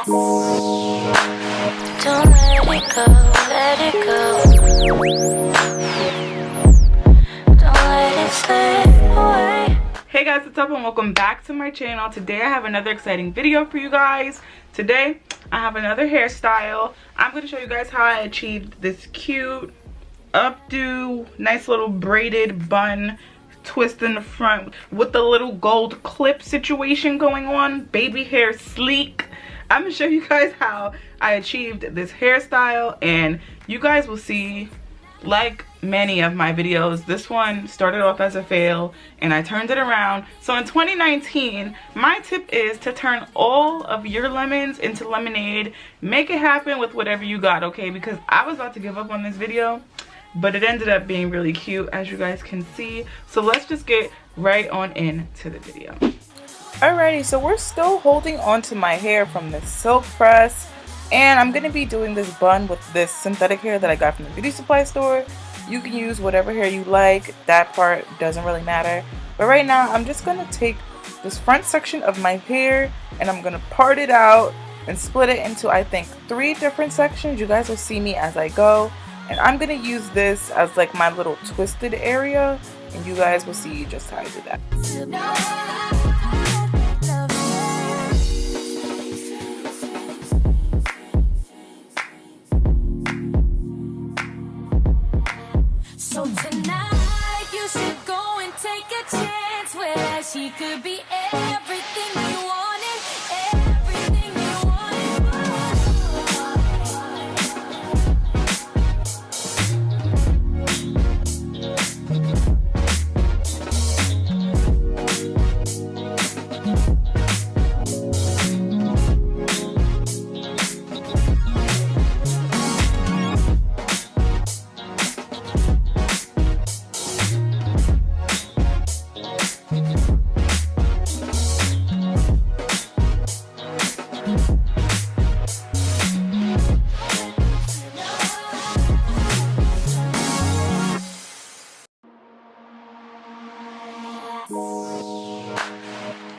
Don't let it go, let it go. Don't let it slip away. Hey guys, what's up and welcome back to my channel. Today I have another exciting video for you guys. Today I have another hairstyle. I'm going to show you guys how I achieved this cute updo, nice little braided bun twist in the front with the little gold clip situation going on. Baby hair sleek. I'm gonna show you guys how I achieved this hairstyle, and you guys will see, like many of my videos, this one started off as a fail and I turned it around. So in 2019, my tip is to turn all of your lemons into lemonade. Make it happen with whatever you got, okay? Because I was about to give up on this video, but it ended up being really cute, as you guys can see. So let's just get right on into the video. Alrighty, so we're still holding on to my hair from the silk press, and I'm going to be doing this bun with this synthetic hair that I got from the beauty supply store. You can use whatever hair you like, that part doesn't really matter. But right now I'm just going to take this front section of my hair and I'm going to part it out and split it into, I think, 3 different sections. You guys will see me as I go. And I'm going to use this as like my little twisted area, and you guys will see just how I do that. So tonight you should go and take a chance where she could be everything you wanted, everything you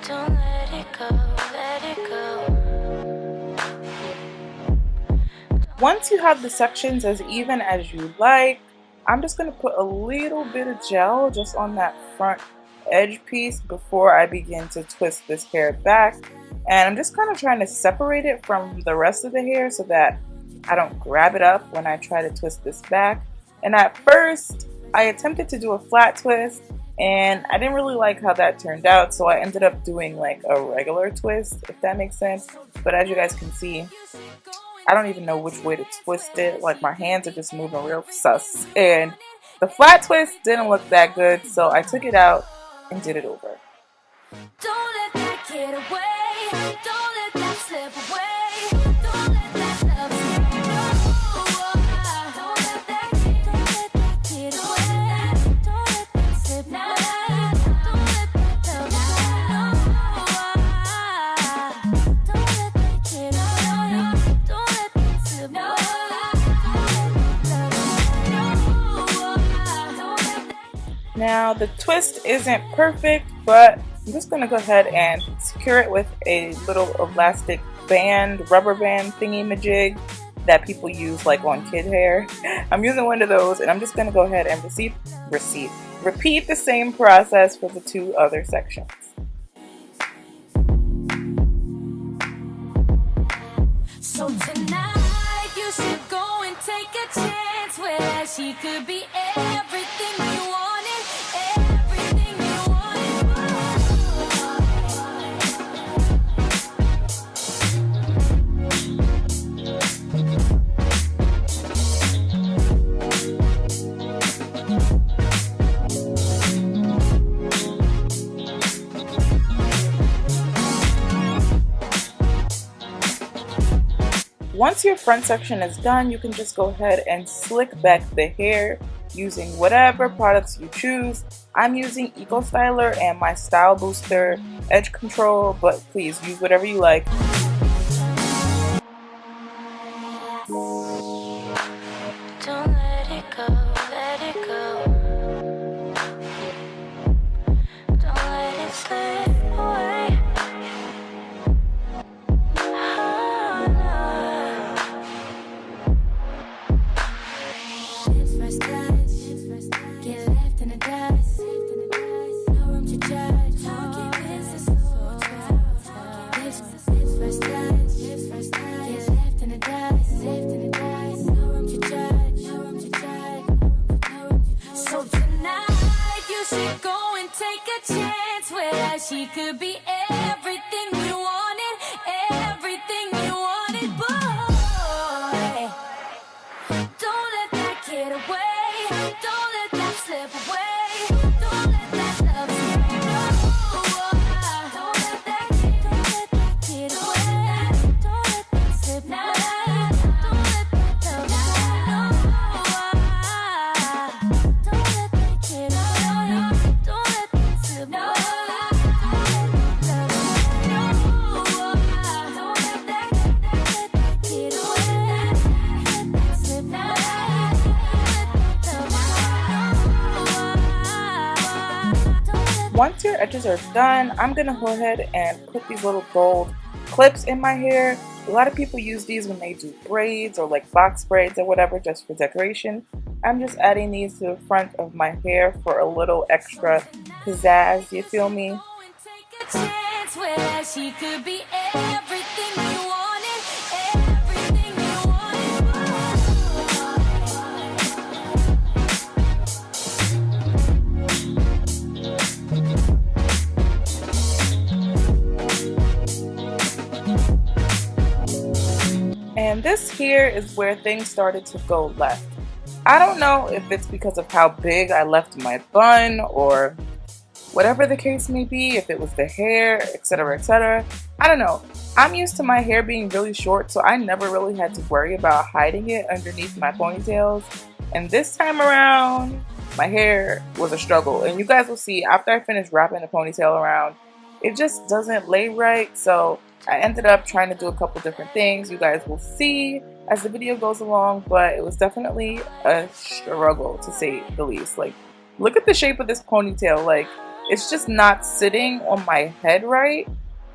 Don't let it go, let it go. Once you have the sections as even as you like, I'm just going to put a little bit of gel just on that front edge piece before I begin to twist this hair back. And I'm just kind of trying to separate it from the rest of the hair so that I don't grab it up when I try to twist this back. And at first, I attempted to do a flat twist, and I didn't really like how that turned out, so I ended up doing like a regular twist, if that makes sense. But as you guys can see, I don't even know which way to twist it. Like, my hands are just moving real sus. And the flat twist didn't look that good, so I took it out and did it over. Don't let that get away. Don't let that slip away. Don't let that love slip away. Don't let that get away. Don't let that slip away. Don't let that love slip away. Don't let that get away. Don't let that slip away. Now, the twist isn't perfect, but I'm just going to go ahead and secure it with a little elastic band, rubber band thingy-majig that people use like on kid hair. I'm using one of those, and I'm just going to go ahead and repeat the same process for the 2 other sections. So tonight you should go and take a chance where she could be everything you wanted, everything you Once your front section is done, you can just go ahead and slick back the hair using whatever products you choose. I'm using Eco Styler and my Style Booster Edge Control, but please use whatever you like. Don't let it go, let it go. Don't let it slip away. once your edges are done, I'm gonna go ahead and put these little gold clips in my hair. A lot of people use these when they do braids or like box braids or whatever, just for decoration. I'm just adding these to the front of my hair for a little extra pizzazz, you feel me? And this here is where things started to go left. I don't know if it's because of how big I left my bun or whatever the case may be, if it was the hair, etc, etc. I don't know. I'm used to my hair being really short, so I never really had to worry about hiding it underneath my ponytails. And this time around, my hair was a struggle. And you guys will see after I finish wrapping the ponytail around, it just doesn't lay right. So I ended up trying to do a couple different things. You guys will see as the video goes along, but it was definitely a struggle to say the least. Like, look at the shape of this ponytail. Like, it's just not sitting on my head right.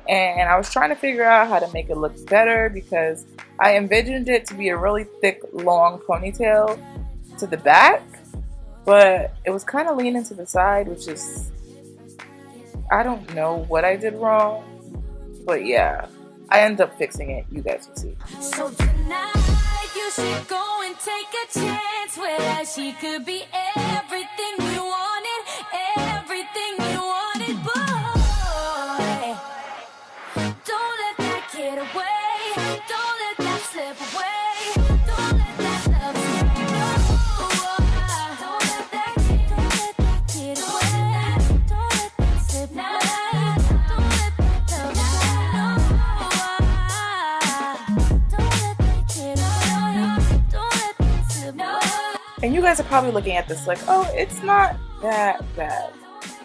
And I was trying to figure out how to make it look better because I envisioned it to be a really thick, long ponytail to the back, but it was kind of leaning to the side, which is, I don't know what I did wrong. But yeah, I end up fixing it. You guys will see. So tonight you should go and take a chance where she could be everything you wanted, everything you wanted, boy. Don't let that get away. Don't let that slip away. Don't let that love slip away. Don't let that get away. Don't let that slip away. And you guys are probably looking at this like, oh, it's not that bad.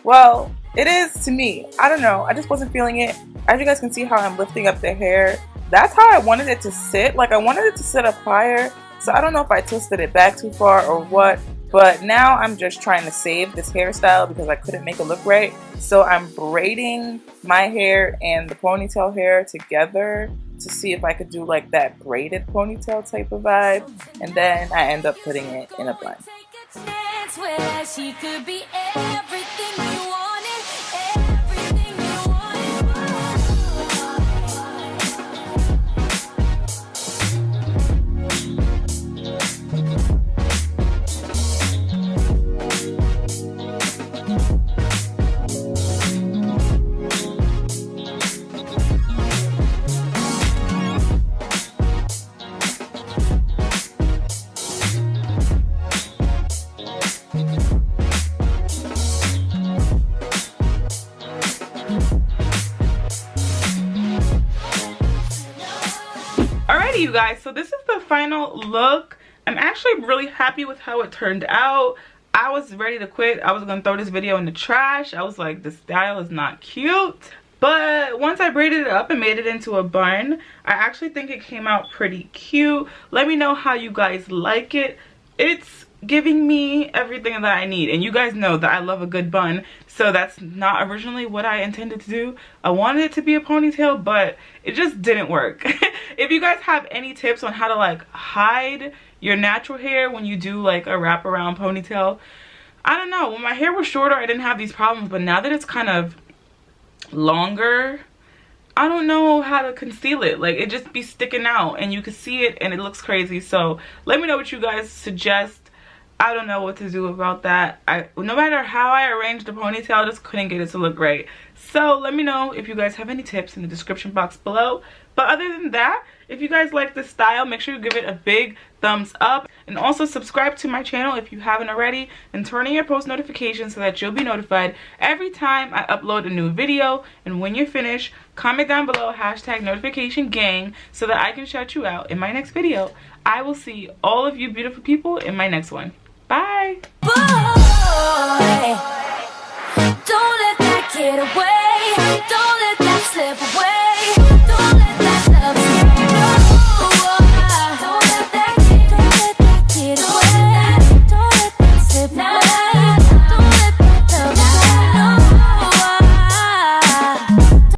Well, it is to me. I don't know. I just wasn't feeling it. As you guys can see how I'm lifting up the hair, that's how I wanted it to sit. Like, I wanted it to sit up higher. So I don't know if I twisted it back too far or what. But now I'm just trying to save this hairstyle because I couldn't make it look right. So I'm braiding my hair and the ponytail hair together to see if I could do like that braided ponytail type of vibe. And then I end up putting it in a bun. Alrighty, you guys, so this is the final look. I'm actually really happy with how it turned out. I was ready to quit. I was gonna throw this video in the trash. I was like, the style is not cute. But once I braided it up and made it into a bun, I actually think it came out pretty cute. Let me know how you guys like it. It's giving me everything that I need, and you guys know that I love a good bun, so that's not originally what I intended to do. I wanted it to be a ponytail, but it just didn't work. If you guys have any tips on how to like hide your natural hair when you do like a wraparound ponytail, I don't know. When my hair was shorter, I didn't have these problems, but now that it's kind of longer, I don't know how to conceal it. Like, it just be sticking out and you can see it and it looks crazy. So let me know what you guys suggest. I don't know what to do about that. No matter how I arranged the ponytail, I just couldn't get it to look right. So let me know if you guys have any tips in the description box below. But other than that, if you guys like this style, make sure you give it a big thumbs up. And also subscribe to my channel if you haven't already. And turn on your post notifications so that you'll be notified every time I upload a new video. And when you're finished, comment down below #notificationgang so that I can shout you out in my next video. I will see all of you beautiful people in my next one. Bye. Boy, don't let that get away. Don't let that slip away.